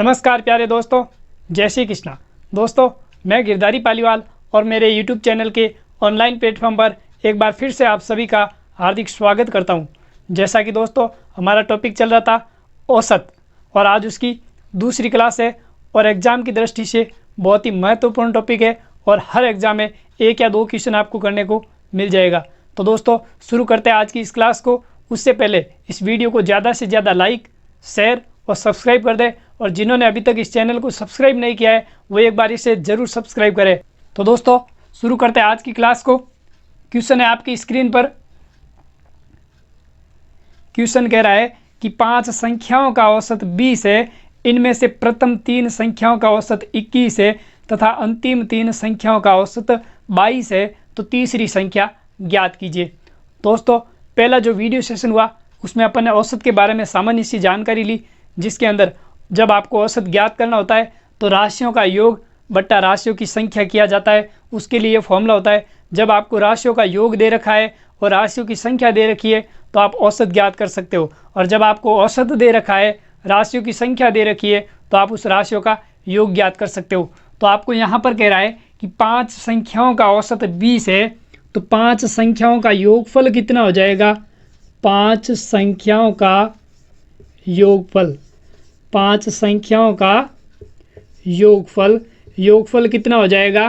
नमस्कार प्यारे दोस्तों, जय श्री कृष्णा। दोस्तों, मैं गिरधारी पालीवाल और मेरे YouTube चैनल के ऑनलाइन प्लेटफॉर्म पर एक बार फिर से आप सभी का हार्दिक स्वागत करता हूं। जैसा कि दोस्तों हमारा टॉपिक चल रहा था औसत, और आज उसकी दूसरी क्लास है और एग्ज़ाम की दृष्टि से बहुत ही महत्वपूर्ण टॉपिक है और हर एग्ज़ाम में 1 या 2 क्वेश्चन आपको करने को मिल जाएगा। तो दोस्तों शुरू करते हैं आज की इस क्लास को। उससे पहले इस वीडियो को ज़्यादा से ज़्यादा लाइक, शेयर और सब्सक्राइब कर दें, और जिन्होंने अभी तक इस चैनल को सब्सक्राइब नहीं किया है वो एक बार इसे ज़रूर सब्सक्राइब करें। तो दोस्तों शुरू करते हैं आज की क्लास को। क्वेश्चन है आपकी स्क्रीन पर। क्वेश्चन कह रहा है कि 5 संख्याओं का औसत 20 है, इनमें से प्रथम 3 संख्याओं का औसत 21 है तथा अंतिम 3 संख्याओं का औसत 22 है, तो तीसरी संख्या ज्ञात कीजिए। दोस्तों पहला जो वीडियो सेशन हुआ उसमें अपन ने औसत के बारे में सामान्य सी जानकारी ली, जिसके अंदर जब आपको औसत ज्ञात करना होता है तो राशियों का योग बट्टा राशियों की संख्या किया जाता है। उसके लिए फॉर्मूला होता है, जब आपको राशियों का योग दे रखा है और राशियों की संख्या दे रखी है तो आप औसत ज्ञात कर सकते हो, और जब आपको औसत दे रखा है, राशियों की संख्या दे रखी है, तो आप उस राशियों का योग ज्ञात कर सकते हो। तो आपको यहाँ पर कह रहा है कि 5 संख्याओं का औसत 20 है, तो 5 संख्याओं का योगफल कितना हो जाएगा? 5 संख्याओं का योगफल, 5 संख्याओं का योगफल कितना हो जाएगा?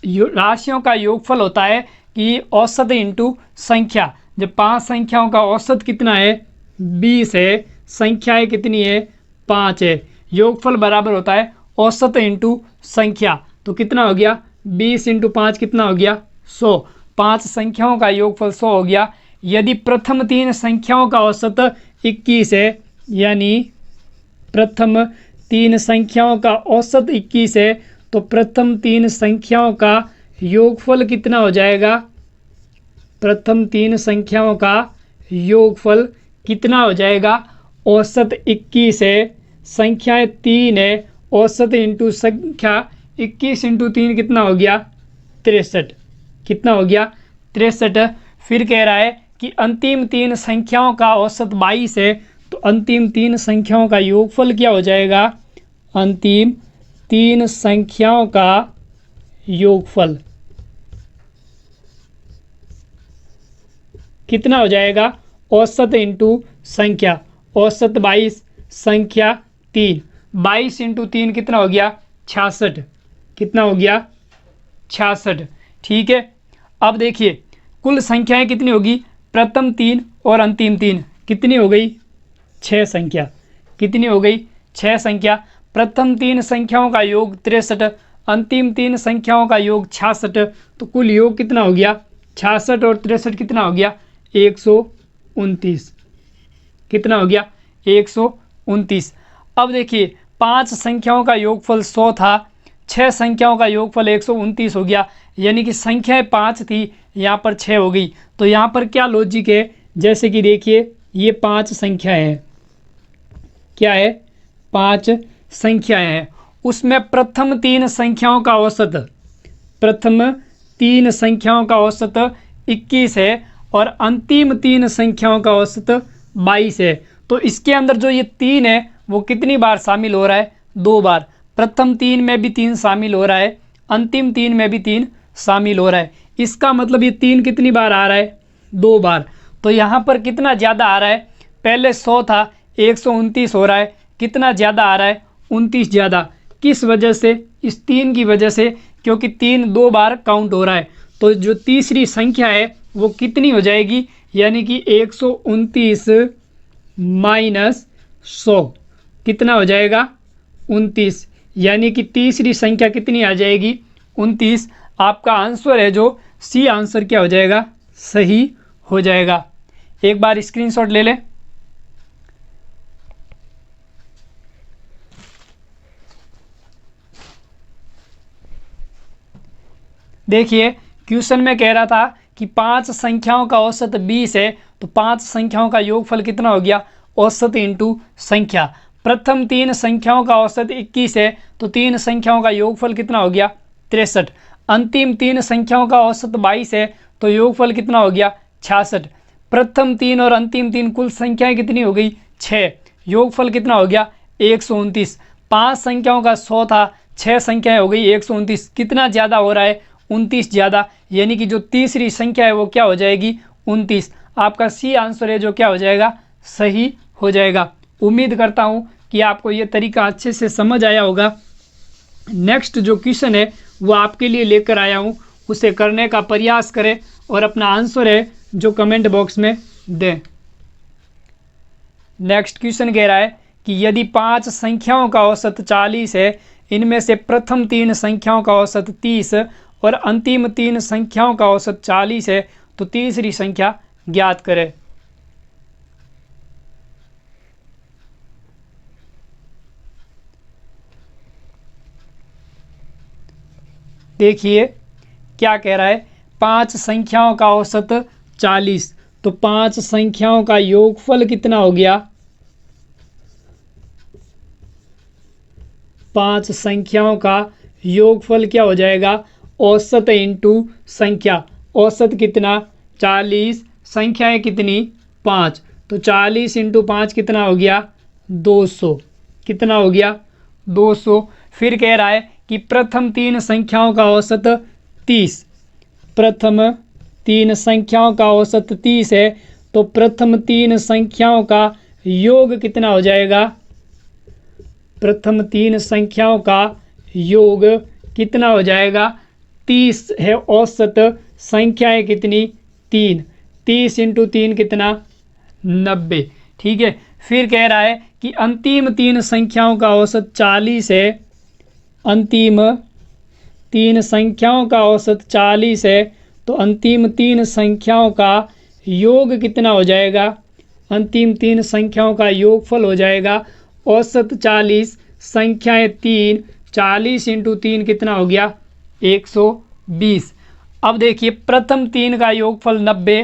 राशियों का योगफल होता है कि औसत इंटू संख्या। जब 5 संख्याओं का औसत कितना है? 20 है, संख्याएं कितनी है? 5 है। योगफल बराबर होता है औसत इंटू संख्या, तो कितना हो गया? 20 इंटू 5 कितना हो गया? 100। 5 संख्याओं का योगफल 100 हो गया। यदि प्रथम 3 संख्याओं का औसत 21 है, यानी प्रथम 3 संख्याओं का औसत 21 है, तो प्रथम 3 संख्याओं का योगफल कितना हो जाएगा? प्रथम 3 संख्याओं का योगफल कितना हो जाएगा? औसत 21 है, संख्याएं 3 है, औसत इंटू संख्या 21 इंटू 3 कितना हो गया? 63। कितना हो गया? 63। फिर कह रहा है कि अंतिम 3 संख्याओं का औसत 22 है, तो अंतिम 3 संख्याओं का योगफल क्या हो जाएगा? अंतिम 3 संख्याओं का योगफल कितना हो जाएगा? औसत इंटू संख्या, औसत 22, संख्या 3, 22 इंटू 3 कितना हो गया? 66। कितना हो गया? 66। ठीक है। अब देखिए कुल संख्याएं कितनी होगी? प्रथम 3 और अंतिम 3 कितनी हो गई? 6 संख्या। कितनी हो गई? 6 संख्या। प्रथम 3 संख्याओं का योग 63, अंतिम 3 संख्याओं का योग 66, तो कुल योग कितना हो गया? 66 और 63 कितना हो गया? 129। कितना हो गया? 129। अब देखिए 5 संख्याओं का योगफल 100 था, 6 संख्याओं का योगफल 129 हो गया, यानी कि संख्याएं 5 थी, यहाँ पर 6 हो गई। तो यहाँ पर क्या लॉजिक है? जैसे कि देखिए ये 5 संख्याएं हैं। क्या है? 5 संख्याएं हैं। उसमें प्रथम 3 संख्याओं का औसत, प्रथम 3 संख्याओं का औसत 21 है और अंतिम 3 संख्याओं का औसत 22 है। तो इसके अंदर जो ये 3 है वो कितनी बार शामिल हो रहा है? 2 बार। प्रथम 3 में भी 3 शामिल हो रहा है, अंतिम 3 में भी 3 शामिल हो रहा है। इसका मतलब ये 3 कितनी बार आ रहा है? 2 बार। तो यहाँ पर कितना ज़्यादा आ रहा है? पहले 100 था, 129 हो रहा है। कितना ज़्यादा आ रहा है? 29 ज़्यादा। किस वजह से? इस 3 की वजह से, क्योंकि 3 2 बार काउंट हो रहा है। तो जो तीसरी संख्या है वो कितनी हो जाएगी? यानी कि 129 माइनस 100 कितना हो जाएगा? 29। यानी कि तीसरी संख्या कितनी आ जाएगी? 29। आपका आंसर है जो सी आंसर क्या हो जाएगा? सही हो जाएगा। एक बार स्क्रीनशॉट ले लें। देखिए क्वेश्चन में कह रहा था कि 5 संख्याओं का औसत 20 है, तो 5 संख्याओं का योगफल कितना हो गया? औसत इंटू संख्या। प्रथम 3 संख्याओं का औसत 21 है, तो 3 संख्याओं का योगफल कितना हो गया? 63। अंतिम 3 संख्याओं का औसत 22 है, तो योगफल कितना हो गया? 66। प्रथम 3 और अंतिम 3 कुल संख्याएं कितनी हो गई? 6। योगफल कितना हो गया? 129। 5 संख्याओं का 100 था, 6 संख्याएं हो गई 129, कितना ज़्यादा हो रहा है? 29 ज़्यादा, यानी कि जो तीसरी संख्या है वो क्या हो जाएगी? 29। आपका सी आंसर है जो क्या हो जाएगा? सही हो जाएगा। उम्मीद करता हूँ कि आपको ये तरीका अच्छे से समझ आया होगा। नेक्स्ट जो क्वेश्चन है वो आपके लिए लेकर आया हूँ, उसे करने का प्रयास करें और अपना आंसर है जो कमेंट बॉक्स में दें। नेक्स्ट क्वेश्चन कह रहा है कि यदि 5 संख्याओं का औसत 40 है, इनमें से प्रथम 3 संख्याओं का औसत 30 और अंतिम 3 संख्याओं का औसत 40 है, तो तीसरी संख्या ज्ञात करें। देखिए क्या कह रहा है, 5 संख्याओं का औसत 40, तो 5 संख्याओं का योगफल कितना हो गया? 5 संख्याओं का योगफल क्या हो जाएगा? औसत इंटू संख्या। औसत कितना? 40, संख्याएं कितनी? 5, तो 40 इंटू 5 कितना हो गया? 200। कितना हो गया? 200। फिर कह रहा है कि प्रथम 3 संख्याओं का औसत 30, प्रथम 3 संख्याओं का औसत 30 है, तो प्रथम 3 संख्याओं का योग कितना हो जाएगा? प्रथम 3 संख्याओं का योग कितना हो जाएगा? 30 है औसत, संख्याएं कितनी? 3, 30 इंटू 3 कितना? 90। ठीक है। फिर कह रहा है कि अंतिम 3 संख्याओं का औसत 40 है, अंतिम 3 संख्याओं का औसत 40 है, तो अंतिम 3 संख्याओं का योग कितना हो जाएगा? अंतिम 3 संख्याओं का योगफल हो जाएगा औसत 40, संख्याएं 3, 40 इंटू 3 कितना हो गया? 120। अब देखिए प्रथम 3 का योगफल 90,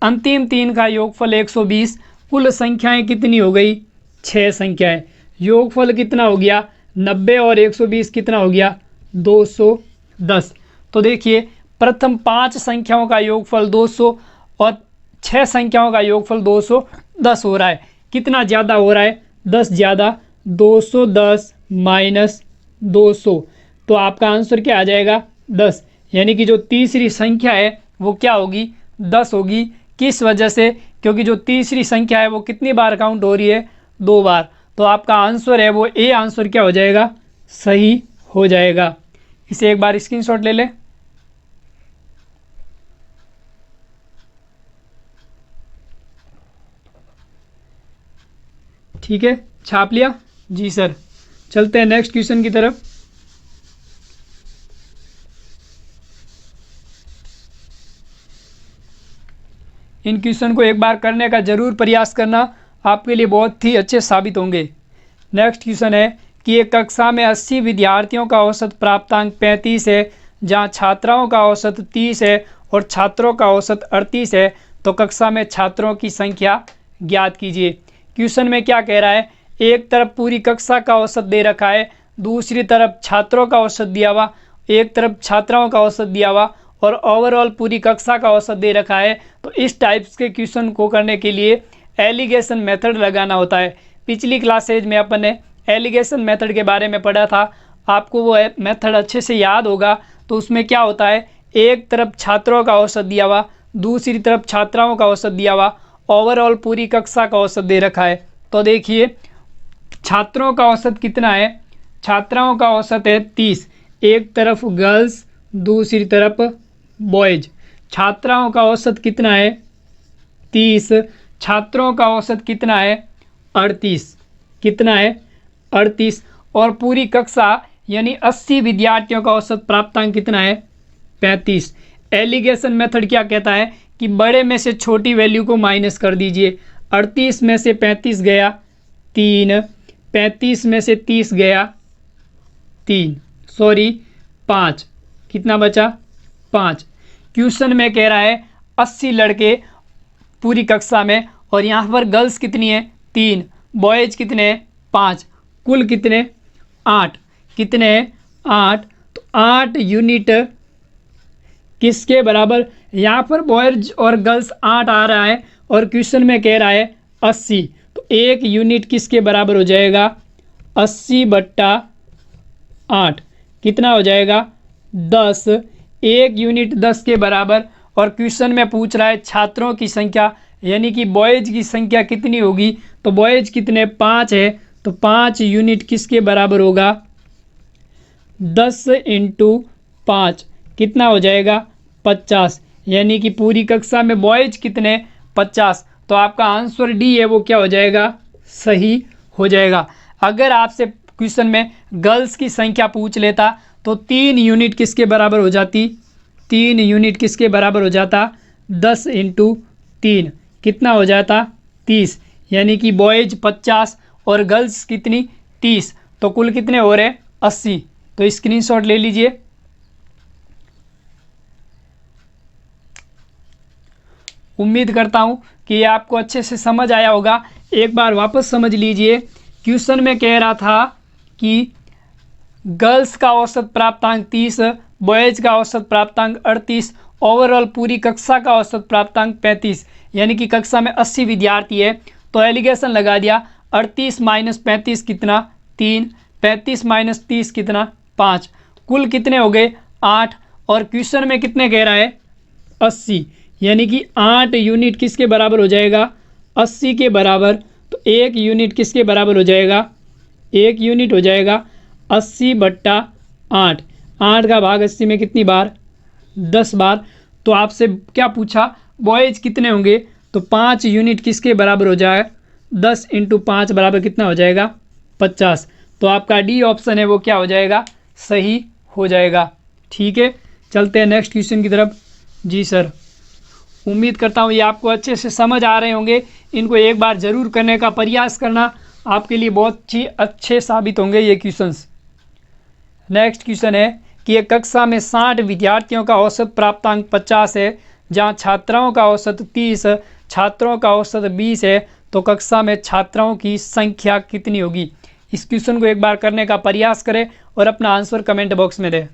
अंतिम 3 का योगफल 120, कुल संख्याएं कितनी हो गई? 6 संख्याएं। योगफल कितना हो गया? 90 और 120 कितना हो गया? 210। तो देखिए प्रथम 5 संख्याओं का योगफल 200 और 6 संख्याओं का योगफल 210 हो रहा है। कितना ज़्यादा हो रहा है? 10 ज़्यादा। 210 माइनस 200, तो आपका आंसर क्या आ जाएगा? 10। यानी कि जो तीसरी संख्या है वो क्या होगी? 10 होगी। किस वजह से? क्योंकि जो तीसरी संख्या है वो कितनी बार काउंट हो रही है? 2 बार। तो आपका आंसर है वो ए आंसर क्या हो जाएगा? सही हो जाएगा। इसे एक बार स्क्रीनशॉट ले लें। ठीक है, छाप लिया? जी सर। चलते हैं नेक्स्ट क्वेश्चन की तरफ। इन क्वेश्चन को एक बार करने का जरूर प्रयास करना, आपके लिए बहुत ही अच्छे साबित होंगे। नेक्स्ट क्वेश्चन है कि एक कक्षा में 80 विद्यार्थियों का औसत प्राप्तांक 35 है, जहां छात्राओं का औसत 30 है और छात्रों का औसत 38 है, तो कक्षा में छात्रों की संख्या ज्ञात कीजिए। क्वेश्चन में क्या कह रहा है? एक तरफ पूरी कक्षा का औसत दे रखा है, दूसरी तरफ छात्रों का औसत दिया हुआ, एक तरफ छात्राओं का औसत दिया हुआ और ओवरऑल पूरी कक्षा का औसत दे रखा है। तो इस टाइप्स के क्वेश्चन को करने के लिए एलिगेशन मेथड लगाना होता है। पिछली क्लासेज में अपन ने एलिगेशन मेथड के बारे में पढ़ा था, आपको वो मेथड अच्छे से याद होगा। तो उसमें क्या होता है? एक तरफ छात्रों का औसत दिया हुआ, दूसरी तरफ छात्राओं का औसत दिया हुआ, ओवरऑल पूरी कक्षा का औसत दे रखा है। तो देखिए छात्रों का औसत कितना है? छात्राओं का औसत है 30, एक तरफ गर्ल्स दूसरी तरफ बॉयज। छात्राओं का औसत कितना है? 30, छात्रों का औसत कितना है? 38। कितना है? 38। और पूरी कक्षा यानी 80 विद्यार्थियों का औसत प्राप्तांक कितना है? 35। एलिगेशन मेथड क्या कहता है कि बड़े में से छोटी वैल्यू को माइनस कर दीजिए। 38 में से 35 गया 3, 35 में से 30 गया 5। कितना बचा? 5। क्वेश्चन में कह रहा है 80 लड़के पूरी कक्षा में, और यहाँ पर गर्ल्स कितनी है? 3, बॉयज कितने हैं? 5, कुल कितने? 8। कितने हैं? 8। तो 8 यूनिट किसके बराबर? यहाँ पर बॉयज और गर्ल्स 8 आ रहा है और क्वेश्चन में कह रहा है 80, तो 1 यूनिट किसके बराबर हो जाएगा? 80/8 कितना हो जाएगा 10। 1 यूनिट 10 के बराबर, और क्वेश्चन में पूछ रहा है छात्रों की संख्या यानी कि बॉयज की संख्या कितनी होगी। तो बॉयज कितने 5 है, तो 5 यूनिट किसके बराबर होगा 10 × 5 कितना हो जाएगा 50। यानी कि पूरी कक्षा में बॉयज कितने 50। तो आपका आंसर डी है वो क्या हो जाएगा सही हो जाएगा। अगर आपसे क्वेश्चन में गर्ल्स की संख्या पूछ लेता तो 3 यूनिट किसके बराबर हो जाती, 3 यूनिट किसके बराबर हो जाता 10 × 3 कितना हो जाता 30। यानी कि बॉयज 50 और गर्ल्स कितनी 30, तो कुल कितने हो रहे 80। तो स्क्रीनशॉट ले लीजिए। उम्मीद करता हूं कि ये आपको अच्छे से समझ आया होगा। एक बार वापस समझ लीजिए। क्वेश्चन में कह रहा था कि गर्ल्स का औसत प्राप्तांक 30, बॉयज का औसत प्राप्तांक 38, ओवरऑल पूरी कक्षा का औसत प्राप्तांक 35। यानी कि कक्षा में 80 विद्यार्थी है, तो एलिगेशन लगा दिया 38 - 35 कितना 3, 35 - 30 कितना 5, कुल कितने हो गए 8। और क्वेश्चन में कितने कह रहा है 80, यानी कि 8 यूनिट किसके बराबर हो जाएगा 80 के बराबर। तो 1 यूनिट किसके बराबर हो जाएगा, 1 यूनिट हो जाएगा 80/8। 8 का भाग 80 में कितनी बार 10 बार। तो आपसे क्या पूछा बॉयज कितने होंगे, तो 5 यूनिट किसके बराबर हो जाए 10 × 5 बराबर कितना हो जाएगा 50। तो आपका डी ऑप्शन है वो क्या हो जाएगा सही हो जाएगा। ठीक है, चलते हैं नेक्स्ट क्वेश्चन की तरफ। जी सर, उम्मीद करता हूँ ये आपको अच्छे से समझ आ रहे होंगे। इनको एक बार ज़रूर करने का प्रयास करना, आपके लिए बहुत ही अच्छे साबित होंगे ये क्वेश्चंस। नेक्स्ट क्वेश्चन है कि एक कक्षा में 60 विद्यार्थियों का औसत प्राप्तांक 50 है, जहां छात्राओं का औसत 30, छात्रों का औसत 20 है, तो कक्षा में छात्राओं की संख्या कितनी होगी। इस क्वेश्चन को एक बार करने का प्रयास करें और अपना आंसर कमेंट बॉक्स में दें।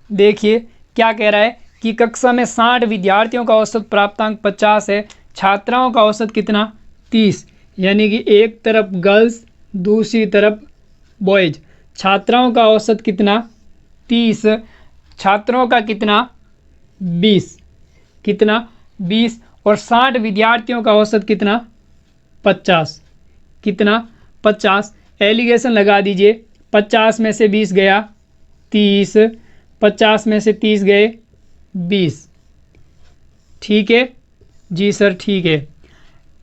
देखिए क्या कह रहा है कि कक्षा में 60 विद्यार्थियों का औसत प्राप्तांक 50 है, छात्राओं का औसत कितना 30। यानी कि एक तरफ गर्ल्स दूसरी तरफ बॉयज। छात्राओं का औसत कितना 30, छात्रों का कितना 20, कितना 20, और 60 विद्यार्थियों का औसत कितना 50, कितना 50। एलिगेशन लगा दीजिए। 50 में से 20 गया 30, 50 में से 30 गए 20। ठीक है जी सर, ठीक है।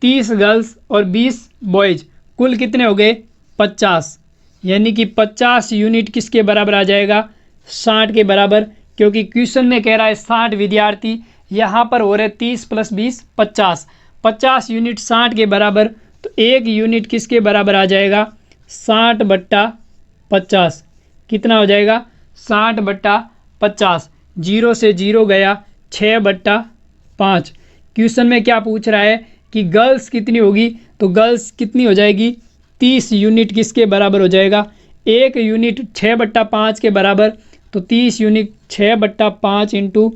30 गर्ल्स और 20 बॉयज, कुल कितने हो गए 50। यानी कि 50 यूनिट किसके बराबर आ जाएगा 60 के बराबर, क्योंकि क्वेश्चन में कह रहा है 60 विद्यार्थी, यहाँ पर हो रहे 30 + 20 50। 50 यूनिट 60 के बराबर, तो 1 यूनिट किसके बराबर आ जाएगा 60/50 कितना हो जाएगा 60/50। 0 से 0 गया 6/5। क्वेश्चन में क्या पूछ रहा है कि गर्ल्स कितनी होगी, तो गर्ल्स कितनी हो जाएगी 30 यूनिट किसके बराबर हो जाएगा 1 यूनिट 6/5 के बराबर। तो 30 यूनिट 6/5 ×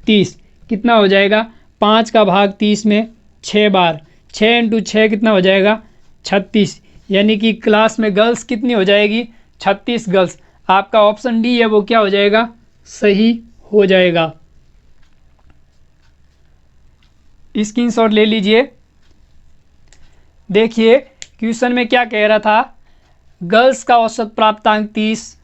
30 कितना हो जाएगा 5 का भाग 30 में 6 बार, 6 × 6 कितना हो जाएगा 36। यानी कि क्लास में गर्ल्स कितनी हो जाएगी 36 गर्ल्स। आपका ऑप्शन डी है वो क्या हो जाएगा सही हो जाएगा। स्क्रीनशॉट ले लीजिए। देखिए क्वेश्चन में क्या कह रहा था, गर्ल्स का औसत प्राप्तांक 30,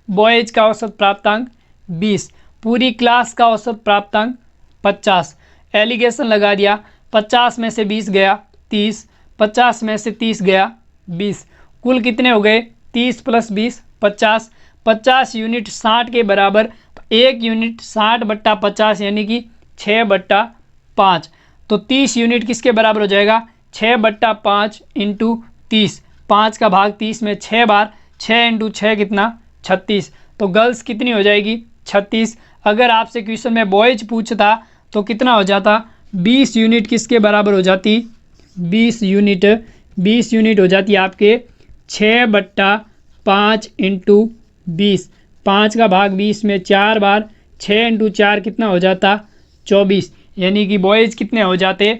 बॉयज का औसत प्राप्तांक 20, पूरी क्लास का औसत प्राप्तांक 50। एलिगेशन लगा दिया। 50 में से 20 गया 30, 50 में से 30 गया 20, कुल कितने हो गए 30 + 20 50। 50 यूनिट 60 के बराबर, तो 1 यूनिट 60/50 यानी कि 6/5। तो 30 यूनिट किसके बराबर हो जाएगा 6/5 × 30। 5 का भाग 30 में 6 बार, 6 × 6 कितना 36। तो गर्ल्स कितनी हो जाएगी 36। अगर आपसे क्वेश्चन में बॉयज पूछता तो कितना हो जाता 20 यूनिट किसके बराबर हो जाती 20 यूनिट हो जाती आपके 6/5 × 20। 5 का भाग 20 में 4 बार, 6 × 4 कितना हो जाता 24। यानी कि बॉयज़ कितने हो जाते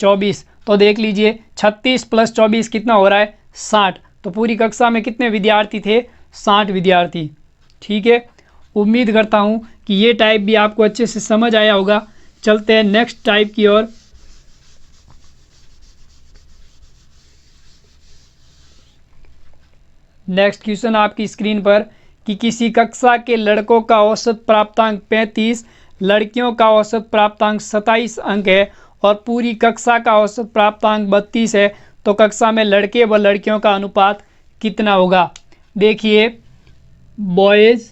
24। तो देख लीजिए 36 + 24 कितना हो रहा है 60। तो पूरी कक्षा में कितने विद्यार्थी थे 60 विद्यार्थी। ठीक है, उम्मीद करता हूँ कि ये टाइप भी आपको अच्छे से समझ आया होगा। चलते हैं नेक्स्ट टाइप की ओर। नेक्स्ट क्वेश्चन आपकी स्क्रीन पर कि किसी कक्षा के लड़कों का औसत प्राप्तांक 35, लड़कियों का औसत प्राप्तांक 27 अंक है और पूरी कक्षा का औसत प्राप्तांक 32 है, तो कक्षा में लड़के व लड़कियों का अनुपात कितना होगा। देखिए बॉयज़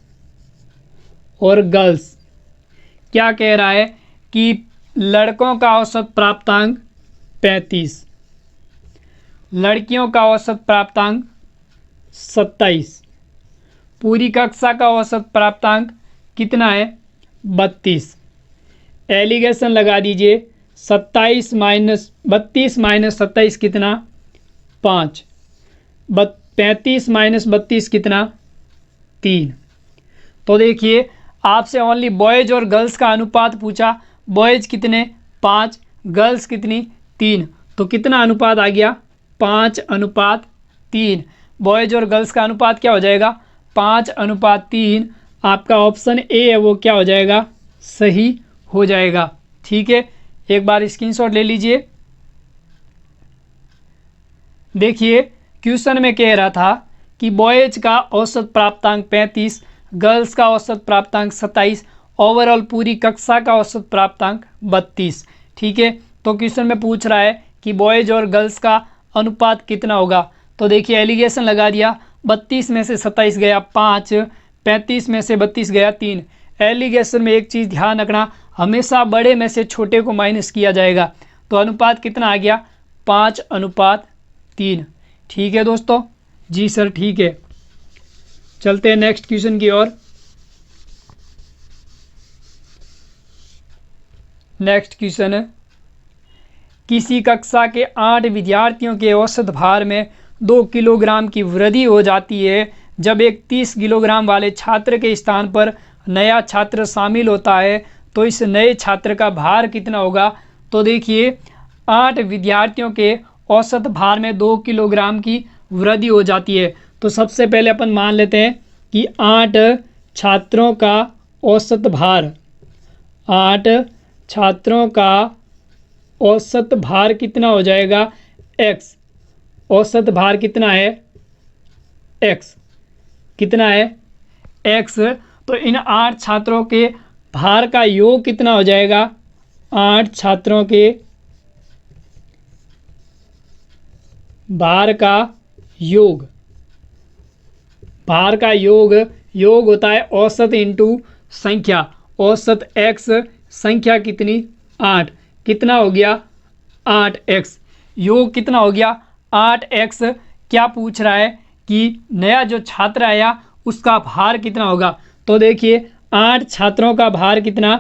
और गर्ल्स क्या कह रहा है कि लड़कों का औसत प्राप्तांक 35, लड़कियों का औसत प्राप्तांक 27, पूरी कक्षा का औसत प्राप्तांक कितना है 32। एलिगेशन लगा दीजिए 27 माइनस 32 माइनस 27 कितना 5, 35 माइनस 32 कितना 3। तो देखिए आपसे ओनली बॉयज़ और गर्ल्स का अनुपात पूछा, बॉयज़ कितने 5, गर्ल्स कितनी 3, तो कितना अनुपात आ गया 5:3। बॉयज़ और गर्ल्स का अनुपात क्या हो जाएगा 5:3। आपका ऑप्शन ए है वो क्या हो जाएगा सही हो जाएगा। ठीक है, एक बार स्क्रीनशॉट ले लीजिए। देखिए क्वेश्चन में कह रहा था कि बॉयज़ का औसत प्राप्तांक 35, गर्ल्स का औसत प्राप्तांक 27, ओवरऑल पूरी कक्षा का औसत प्राप्तांक 32। ठीक है, तो क्वेश्चन में पूछ रहा है कि बॉयज़ और गर्ल्स का अनुपात कितना होगा। तो देखिए एलिगेशन लगा दिया, 32 में से 27 गया 5, 35 में से 32 गया 3। एलिगेशन में एक चीज़ ध्यान रखना, हमेशा बड़े में से छोटे को माइनस किया जाएगा। तो अनुपात कितना आ गया 5:3। ठीक है दोस्तों, जी सर ठीक है। चलते हैं नेक्स्ट क्वेश्चन की ओर। नेक्स्ट क्वेश्चन है किसी कक्षा के 8 विद्यार्थियों के औसत भार में 2 किलोग्राम की वृद्धि हो जाती है जब एक 30 किलोग्राम वाले छात्र के स्थान पर नया छात्र शामिल होता है, तो इस नए छात्र का भार कितना होगा। तो देखिए 8 विद्यार्थियों के औसत भार में 2 किलोग्राम की वृद्धि हो जाती है। तो सबसे पहले अपन मान लेते हैं कि 8 छात्रों का औसत भार, 8 छात्रों का औसत भार कितना हो जाएगा x। औसत भार कितना है x, कितना है x। तो इन 8 छात्रों के भार का योग कितना हो जाएगा, 8 छात्रों के भार का योग, भार का योग होता है औसत इंटू संख्या। औसत x, संख्या कितनी 8, कितना हो गया 8x, योग कितना हो गया 8x। क्या पूछ रहा है कि नया जो छात्र आया उसका भार कितना होगा। तो देखिए 8 छात्रों का भार कितना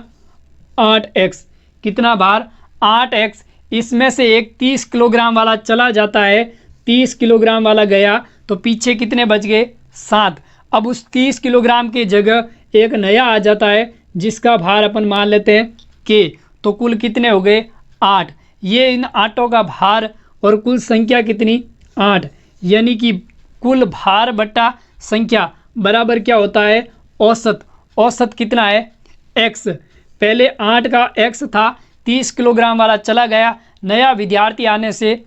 8x, कितना भार 8x। इसमें से एक 30 किलोग्राम वाला चला जाता है, 30 किलोग्राम वाला गया तो पीछे कितने बच गए 7। अब उस 30 किलोग्राम की जगह एक नया आ जाता है जिसका भार अपन मान लेते हैं k, तो कुल कितने हो गए 8। ये इन 8 का भार और कुल संख्या कितनी 8, यानी कि कुल भार बटा संख्या बराबर क्या होता है औसत। औसत कितना है x। पहले 8 का x था, 30 किलोग्राम वाला चला गया, नया विद्यार्थी आने से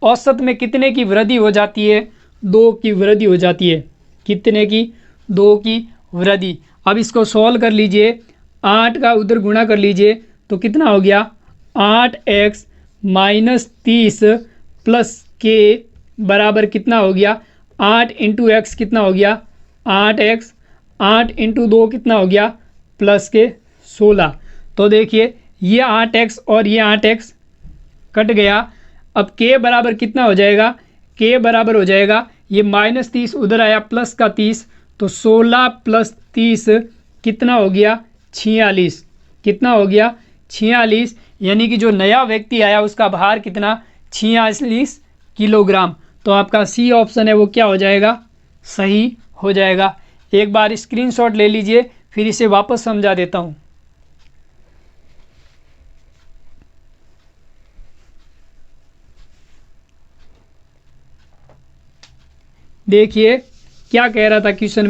औसत में कितने की वृद्धि हो जाती है 2 की वृद्धि हो जाती है। कितने की 2 की वृद्धि। अब इसको सॉल्व कर लीजिए, 8 का उधर गुणा कर लीजिए तो कितना हो गया 8x माइनस 30 प्लस k बराबर कितना हो गया 8 इंटू एक्स कितना हो गया 8x, 8 इंटू 2 कितना हो गया प्लस के 16। तो देखिए ये 8x और ये 8x कट गया। अब k बराबर कितना हो जाएगा, k बराबर हो जाएगा ये माइनस 30 उधर आया प्लस का 30, तो 16 प्लस 30 कितना हो गया 46। कितना हो गया 46, यानी कि जो नया व्यक्ति आया उसका भार कितना 46 किलोग्राम। तो आपका सी ऑप्शन है वो क्या हो जाएगा सही हो जाएगा। एक बार स्क्रीनशॉट ले लीजिए, फिर इसे वापस समझा देता हूँ। देखिए क्या कह रहा था क्वेश्चन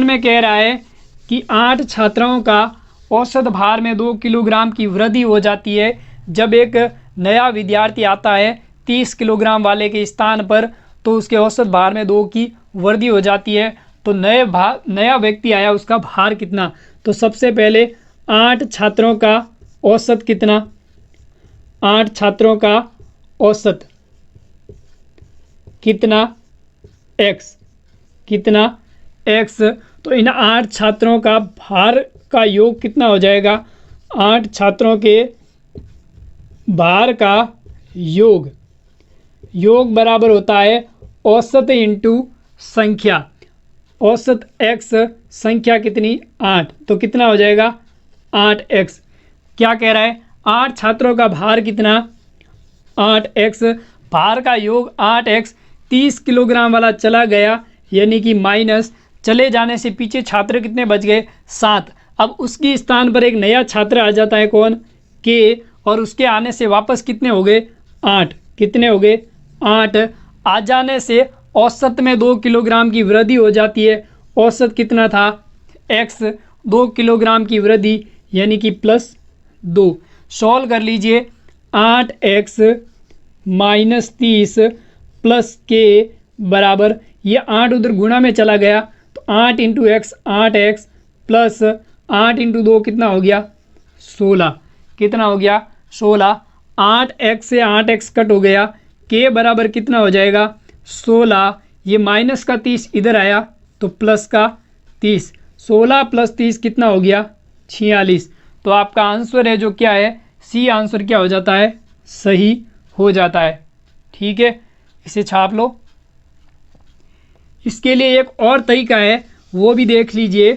में कह रहा है कि 8 छात्राओं का औसत भार में 2 किलोग्राम की वृद्धि हो जाती है जब एक नया विद्यार्थी आता है 30 किलोग्राम वाले के स्थान पर, तो उसके औसत भार में 2 की वृद्धि हो जाती है। तो नया व्यक्ति आया, उसका भार कितना? तो सबसे पहले 8 छात्रों का औसत कितना? 8 छात्रों का औसत कितना? x कितना? x। तो इन 8 छात्रों का भार का योग कितना हो जाएगा? 8 छात्रों के भार का योग बराबर होता है औसत इंटू संख्या। औसत x, संख्या कितनी? 8। तो कितना हो जाएगा? 8x। क्या कह रहा है? 8 छात्रों का भार कितना? 8x। भार का योग 8x। 30 किलोग्राम वाला चला गया, यानी कि माइनस, चले जाने से पीछे छात्र कितने बच गए? 7। अब उसके स्थान पर एक नया छात्र आ जाता है, कौन? k, और उसके आने से वापस कितने हो गए? 8। कितने हो गए? 8। आ जाने से औसत में 2 किलोग्राम की वृद्धि हो जाती है। औसत कितना था? x। 2 किलोग्राम की वृद्धि यानी कि +2। सॉल्व कर लीजिए। 8x माइनस 30 प्लस k बराबर, ये 8 उधर गुणा में चला गया, तो 8 into x 8x plus 8 into 2 कितना हो गया? 16। कितना हो गया? 16। 8x से 8x कट हो गया, k बराबर कितना हो जाएगा? 16। ये माइनस का 30 इधर आया तो प्लस का 30। 16 प्लस 30 कितना हो गया? 46। तो आपका आंसर है जो क्या है? सी आंसर क्या हो जाता है? सही हो जाता है। ठीक है, इसे छाप लो। इसके लिए एक और तरीका है, वो भी देख लीजिए।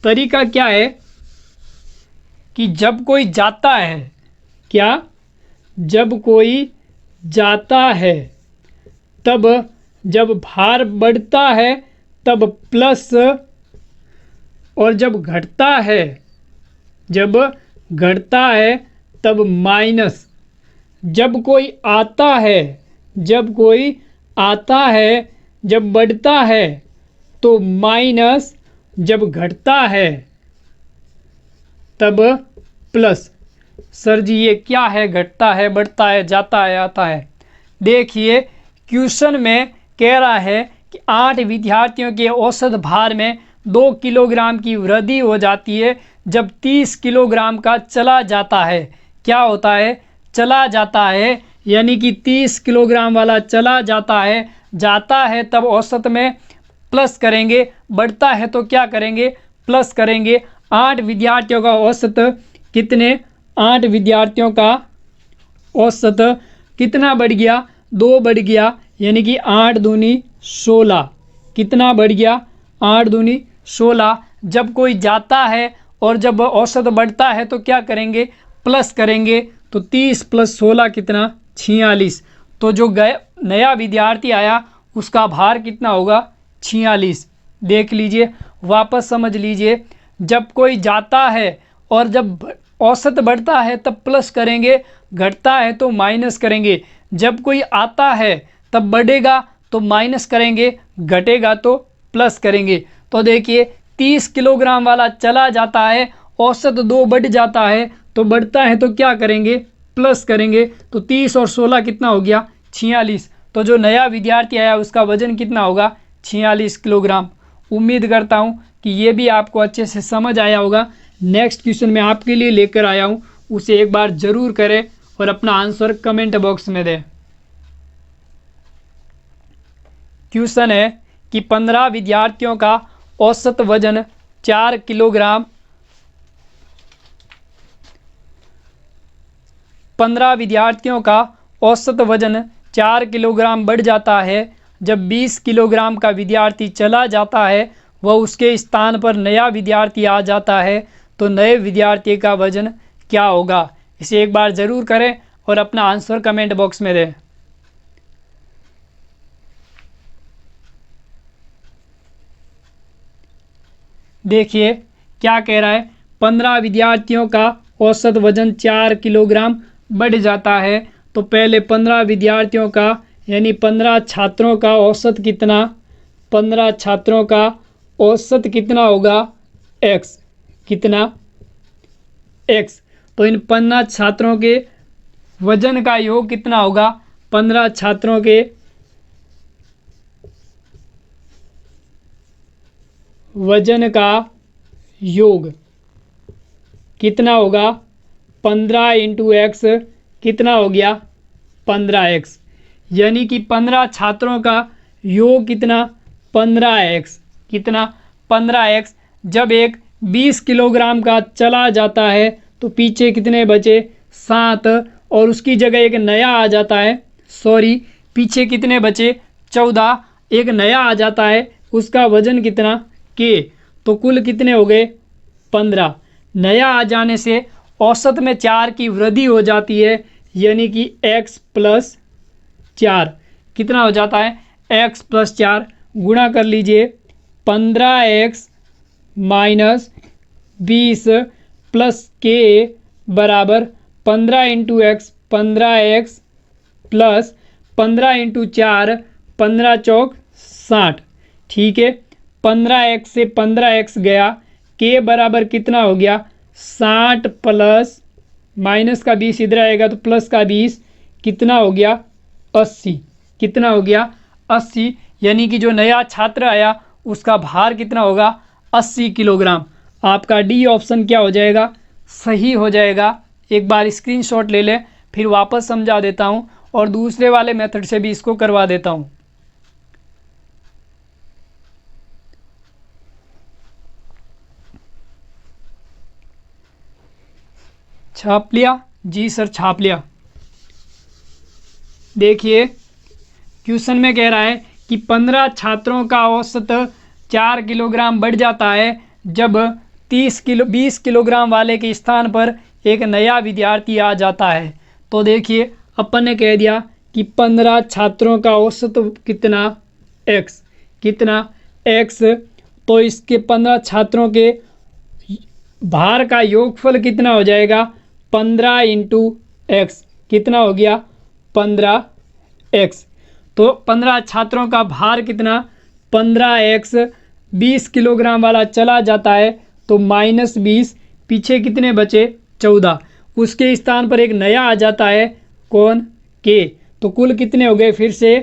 तरीका क्या है कि जब कोई जाता है, क्या? जब कोई जाता है तब, जब भार बढ़ता है तब प्लस, और जब घटता है तब माइनस। जब कोई आता है, जब बढ़ता है तो माइनस, जब घटता है तब प्लस। सर जी ये क्या है? घटता है, बढ़ता है, जाता है, आता है। देखिए क्वेश्चन में कह रहा है कि 8 विद्यार्थियों के औसत भार में 2 किलोग्राम की वृद्धि हो जाती है जब 30 किलोग्राम का चला जाता है। क्या होता है? चला जाता है, यानी कि 30 किलोग्राम वाला चला जाता है। जाता है तब औसत में प्लस करेंगे, बढ़ता है तो क्या करेंगे? प्लस करेंगे। 8 विद्यार्थियों का औसत कितने? 8 विद्यार्थियों का औसत कितना बढ़ गया? 2 बढ़ गया, यानी कि 8 दूनी 16। कितना बढ़ गया? 8 दूनी 16। जब कोई जाता है और जब औसत बढ़ता है तो क्या करेंगे? प्लस करेंगे। तो 30 प्लस 16 कितना? 46। तो जो नया विद्यार्थी आया उसका भार कितना होगा? 46। देख लीजिए, वापस समझ लीजिए। जब कोई जाता है और जब औसत बढ़ता है तब प्लस करेंगे, घटता है तो माइनस करेंगे। जब कोई आता है तब बढ़ेगा तो माइनस करेंगे, घटेगा तो प्लस करेंगे। तो देखिए 30 किलोग्राम वाला चला जाता है, औसत 2 बढ़ जाता है, तो बढ़ता है तो क्या करेंगे? प्लस करेंगे। तो 30 और 16 कितना हो गया? 46। तो जो नया विद्यार्थी आया उसका वजन कितना होगा? 46 किलोग्राम। उम्मीद करता हूँ कि ये भी आपको अच्छे से समझ आया होगा। नेक्स्ट क्वेश्चन मैं आपके लिए लेकर आया हूँ, उसे एक बार ज़रूर करें और अपना आंसर कमेंट बॉक्स में दें। क्वेश्चन है कि 15 विद्यार्थियों का औसत वजन 4 किलोग्राम 15 विद्यार्थियों का औसत वजन 4 किलोग्राम बढ़ जाता है जब 20 किलोग्राम का विद्यार्थी चला जाता है, वह उसके स्थान पर नया विद्यार्थी आ जाता है, तो नए विद्यार्थी का वजन क्या होगा? इसे एक बार ज़रूर करें और अपना आंसर कमेंट बॉक्स में दें। देखिए क्या कह रहा है? 15 विद्यार्थियों का औसत वजन 4 किलोग्राम बढ़ जाता है। तो पहले 15 विद्यार्थियों का यानी 15 छात्रों का औसत कितना, 15 छात्रों का औसत कितना होगा, x, कितना, x। तो इन 15 छात्रों के वजन का योग कितना होगा, 15 छात्रों के वजन का योग कितना होगा, 15 इंटू एक्स, कितना हो गया, 15x। यानी कि 15 छात्रों का योग कितना, 15x, कितना, 15x। जब एक 20 किलोग्राम का चला जाता है तो पीछे कितने बचे, 7, और उसकी जगह एक नया आ जाता है, पीछे कितने बचे, 14, एक नया आ जाता है, उसका वजन कितना, k। तो कुल कितने हो गए, 15। नया आ जाने से औसत में 4 की वृद्धि हो जाती है, यानी कि x प्लस 4 कितना हो जाता है, x प्लस 4। गुणा कर लीजिए, 15x माइनस 20 प्लस k बराबर 15 into x, 15x plus 15 into 4, 15 चौक 60। ठीक है, 15x से 15x गया, k बराबर कितना हो गया, 60 प्लस माइनस का 20 इधर आएगा तो प्लस का 20, कितना हो गया, 80। कितना हो गया, 80। यानी कि जो नया छात्र आया उसका भार कितना होगा, 80 किलोग्राम। आपका डी ऑप्शन क्या हो जाएगा, सही हो जाएगा। एक बार स्क्रीनशॉट ले लें, फिर वापस समझा देता हूं और दूसरे वाले मेथड से भी इसको करवा देता हूं। छाप लिया जी सर, छाप लिया। देखिए क्वेश्चन में कह रहा है कि 15 छात्रों का औसत 4 किलोग्राम बढ़ जाता है जब 20 किलोग्राम वाले के स्थान पर एक नया विद्यार्थी आ जाता है। तो देखिए अपन ने कह दिया कि 15 छात्रों का औसत कितना, x, कितना, x। तो इसके 15 छात्रों के भार का योगफल कितना हो जाएगा, 15 इंटू एक्स, कितना हो गया, 15x। तो 15 छात्रों का भार कितना, 15x। 20 किलोग्राम वाला चला जाता है तो माइनस 20, पीछे कितने बचे, 14। उसके स्थान पर एक नया आ जाता है, कौन, k। तो कुल कितने हो गए, फिर से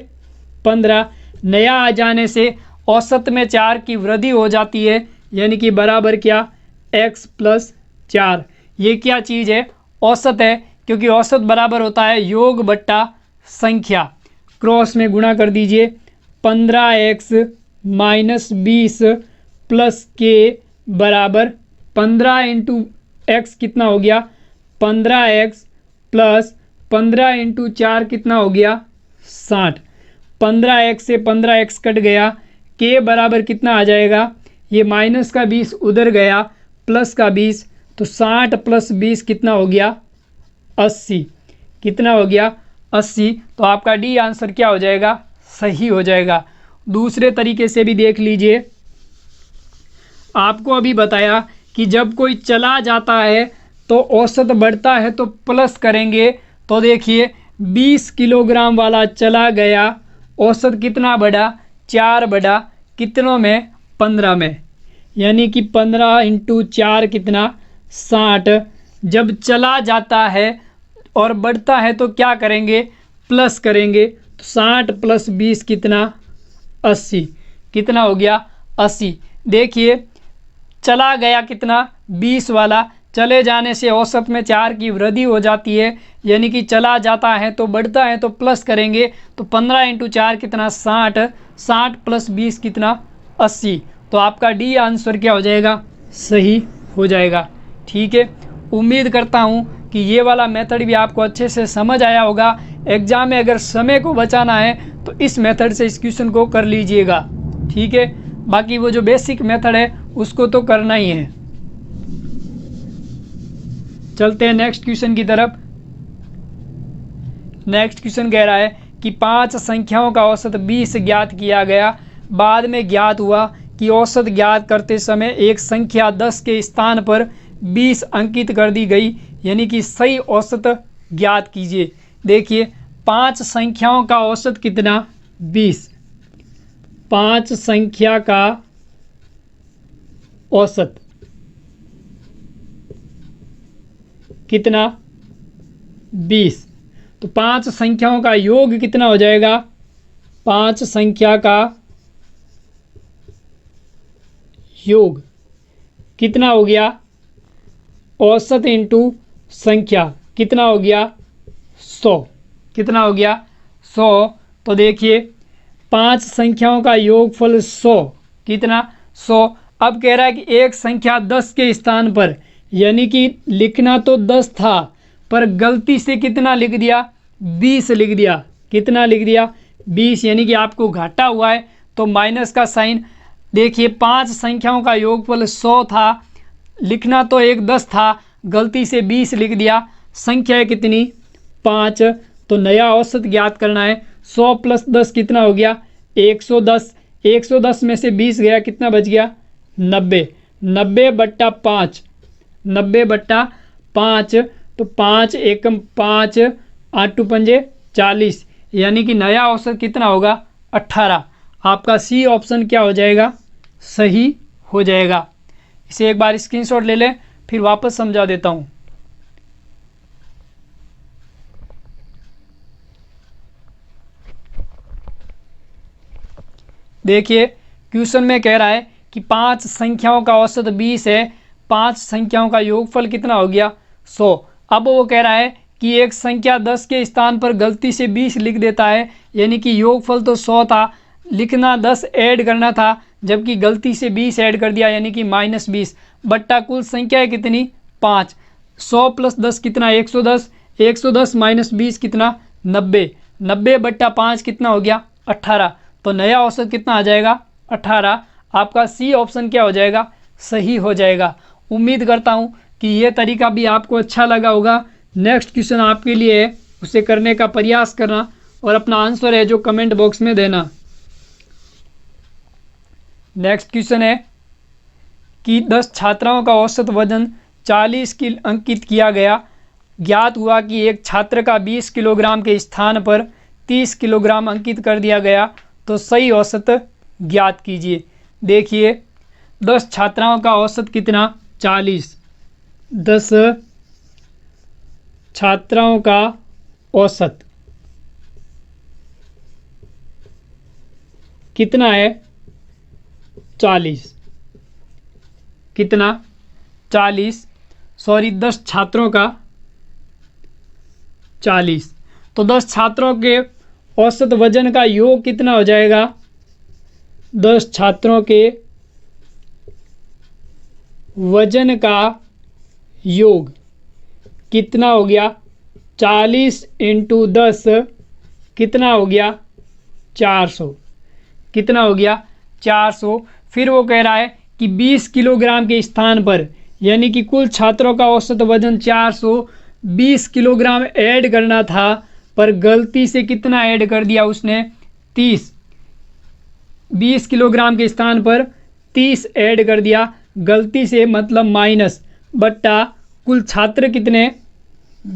15। नया आ जाने से औसत में 4 की वृद्धि हो जाती है, यानी कि बराबर क्या, x प्लस 4। ये क्या चीज़ है, औसत है, क्योंकि औसत बराबर होता है योग बट्टा संख्या। क्रॉस में गुणा कर दीजिए, 15x माइनस 20 प्लस k बराबर 15 इंटू एक्स, कितना हो गया, 15x प्लस 15 इंटू 4 कितना हो गया, 60। 15x से 15x कट गया, k बराबर कितना आ जाएगा, ये माइनस का 20 उधर गया, प्लस का 20, तो 60 प्लस 20 कितना हो गया, 80। कितना हो गया, 80। तो आपका डी आंसर क्या हो जाएगा, सही हो जाएगा। दूसरे तरीके से भी देख लीजिए, आपको अभी बताया कि जब कोई चला जाता है तो औसत बढ़ता है तो प्लस करेंगे। तो देखिए 20 किलोग्राम वाला चला गया, औसत कितना बढ़ा, 4 बढ़ा, कितनों में, 15 में, यानी कि 15 इंटू 4 कितना, 60। जब चला जाता है और बढ़ता है तो क्या करेंगे, प्लस करेंगे। तो 60 प्लस 20 कितना, 80। कितना हो गया, 80। देखिए चला गया कितना, 20 वाला, चले जाने से औसत में 4 की वृद्धि हो जाती है, यानी कि चला जाता है तो बढ़ता है तो प्लस करेंगे। तो 15 इंटू 4 कितना, 60। 60 प्लस 20 कितना, 80। तो आपका डी आंसर क्या हो जाएगा, सही हो जाएगा। ठीक है, उम्मीद करता हूँ कि ये वाला मेथड भी आपको अच्छे से समझ आया होगा। एग्जाम में अगर समय को बचाना है तो इस मेथड से इस क्वेश्चन को कर लीजिएगा। ठीक है, बाकी वो जो बेसिक मेथड है उसको तो करना ही है। चलते हैं नेक्स्ट क्वेश्चन की तरफ। नेक्स्ट क्वेश्चन कह रहा है कि 5 संख्याओं का औसत 20 ज्ञात किया गया। बाद में ज्ञात हुआ कि औसत ज्ञात करते समय एक संख्या 10 के स्थान पर 20 अंकित कर दी गई, यानी कि सही औसत ज्ञात कीजिए। देखिए 5 संख्याओं का औसत कितना 20। 5 संख्या का औसत कितना 20। तो 5 संख्याओं का योग कितना हो जाएगा, 5 संख्या का योग कितना हो गया, औसत इंटू संख्या कितना हो गया 100। कितना हो गया 100। तो देखिए 5 संख्याओं का योगफल 100 कितना 100। अब कह रहा है कि एक संख्या 10 के स्थान पर, यानी कि लिखना तो 10 था पर गलती से कितना लिख दिया 20 लिख दिया। कितना लिख दिया 20, यानी कि आपको घाटा हुआ है तो माइनस का साइन। देखिए 5 संख्याओं का योगफल 100 था, लिखना तो एक 10 था, गलती से 20 लिख दिया। संख्या है कितनी 5। तो नया औसत ज्ञात करना है। 100 प्लस 10 कितना हो गया 110। 110 में से 20 गया, कितना बच गया 90। 90/5, 90/5। तो 5 एकम 5, 8 पंजे 40, यानी कि नया औसत कितना होगा 18। आपका सी ऑप्शन क्या हो जाएगा, सही हो जाएगा। इसे एक बार स्क्रीनशॉट ले लें, फिर वापस समझा देता हूं। देखिए क्वेश्चन में कह रहा है कि 5 संख्याओं का औसत 20 है, 5 संख्याओं का योगफल कितना हो गया 100। अब वो कह रहा है कि एक संख्या 10 के स्थान पर गलती से 20 लिख देता है, यानी कि योगफल तो 100 था, लिखना 10 ऐड करना था, जबकि गलती से 20 ऐड कर दिया, यानी कि -20 बट्टा कुल संख्या है कितनी 5। 100 प्लस 10 कितना 110, 110 माइनस 20 कितना 90, 90/5 कितना हो गया 18। तो नया औसत कितना आ जाएगा 18। आपका सी ऑप्शन क्या हो जाएगा, सही हो जाएगा। उम्मीद करता हूँ कि ये तरीका भी आपको अच्छा लगा होगा। नेक्स्ट क्वेश्चन आपके लिए है, उसे करने का प्रयास करना और अपना आंसर है जो कमेंट बॉक्स में देना। नेक्स्ट क्वेश्चन है कि 10 छात्राओं का औसत वजन 40 अंकित किया गया। ज्ञात हुआ कि एक छात्र का 20 किलोग्राम के स्थान पर 30 किलोग्राम अंकित कर दिया गया, तो सही औसत ज्ञात कीजिए। देखिए 10 छात्राओं का औसत कितना 40। 10 छात्राओं का औसत कितना है 40। कितना 40, सॉरी 10 छात्रों का 40। तो 10 छात्रों के औसत वजन का योग कितना हो जाएगा, 10 छात्रों के वजन का योग कितना हो गया 40 × 10 कितना हो गया 400। कितना हो गया 400। फिर वो कह रहा है कि 20 किलोग्राम के स्थान पर, यानी कि कुल छात्रों का औसत वजन 400, 20 किलोग्राम ऐड करना था पर गलती से कितना ऐड कर दिया उसने 30। 20 किलोग्राम के स्थान पर 30 ऐड कर दिया गलती से, मतलब माइनस, बट्टा कुल छात्र कितने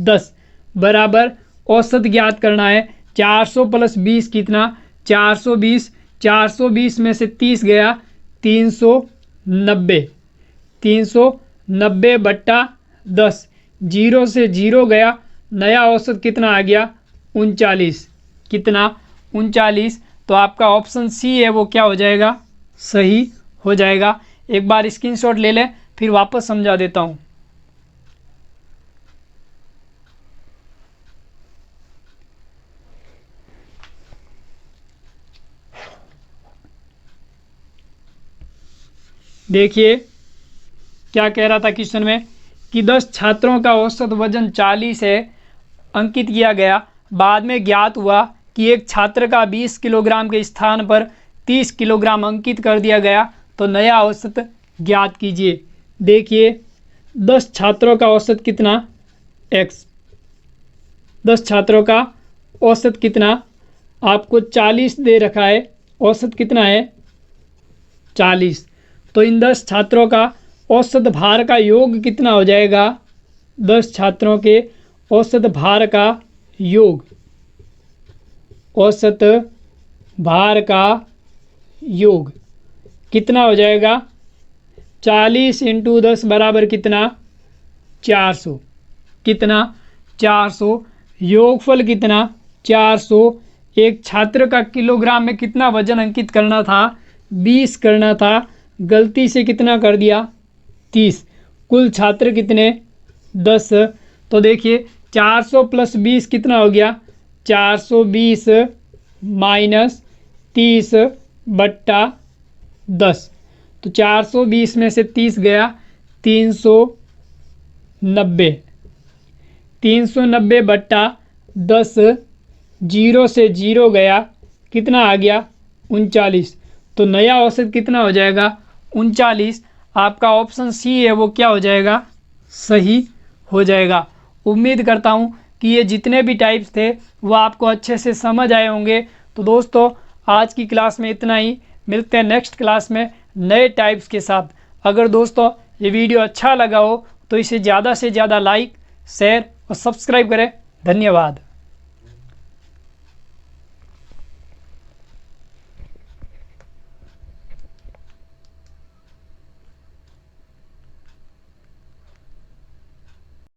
10 बराबर औसत ज्ञात करना है। 400 प्लस 20 कितना 420, 420 में से 30 गया 390, 390/10, 0 से 0 गया, नया औसत कितना आ गया 39। कितना 39। तो आपका ऑप्शन सी है वो क्या हो जाएगा, सही हो जाएगा। एक बार स्क्रीनशॉट ले लें, फिर वापस समझा देता हूँ। देखिए क्या कह रहा था क्वेश्चन में कि 10 छात्रों का औसत वजन 40 है, अंकित किया गया। बाद में ज्ञात हुआ कि एक छात्र का 20 किलोग्राम के स्थान पर 30 किलोग्राम अंकित कर दिया गया, तो नया औसत ज्ञात कीजिए। देखिए 10 छात्रों का औसत कितना x, 10 छात्रों का औसत कितना आपको 40 दे रखा है, औसत कितना है 40। तो इन 10 छात्रों का औसत भार का योग कितना हो जाएगा, 10 छात्रों के औसत भार का योग औसत भार का योग कितना हो जाएगा? 40 × 10 बराबर कितना? 400। कितना? 400। योगफल कितना? 400। एक छात्र का किलोग्राम में कितना वजन अंकित करना था? 20 करना था, गलती से कितना कर दिया? 30। कुल छात्र कितने? 10। तो देखिए 400 + 20 कितना हो गया? 420 - 30 बट्टा 10। तो 420 में से 30 गया 390। 390 बट्टा 10, 0 से 0 गया, कितना आ गया? 39। तो नया औसत कितना हो जाएगा? 39। आपका ऑप्शन सी है वो क्या हो जाएगा? सही हो जाएगा। उम्मीद करता हूँ कि ये जितने भी टाइप्स थे वो आपको अच्छे से समझ आए होंगे। तो दोस्तों आज की क्लास में इतना ही, मिलते हैं नेक्स्ट क्लास में नए टाइप्स के साथ। अगर दोस्तों ये वीडियो अच्छा लगा हो तो इसे ज़्यादा से ज़्यादा लाइक, शेयर और सब्सक्राइब करें। धन्यवाद।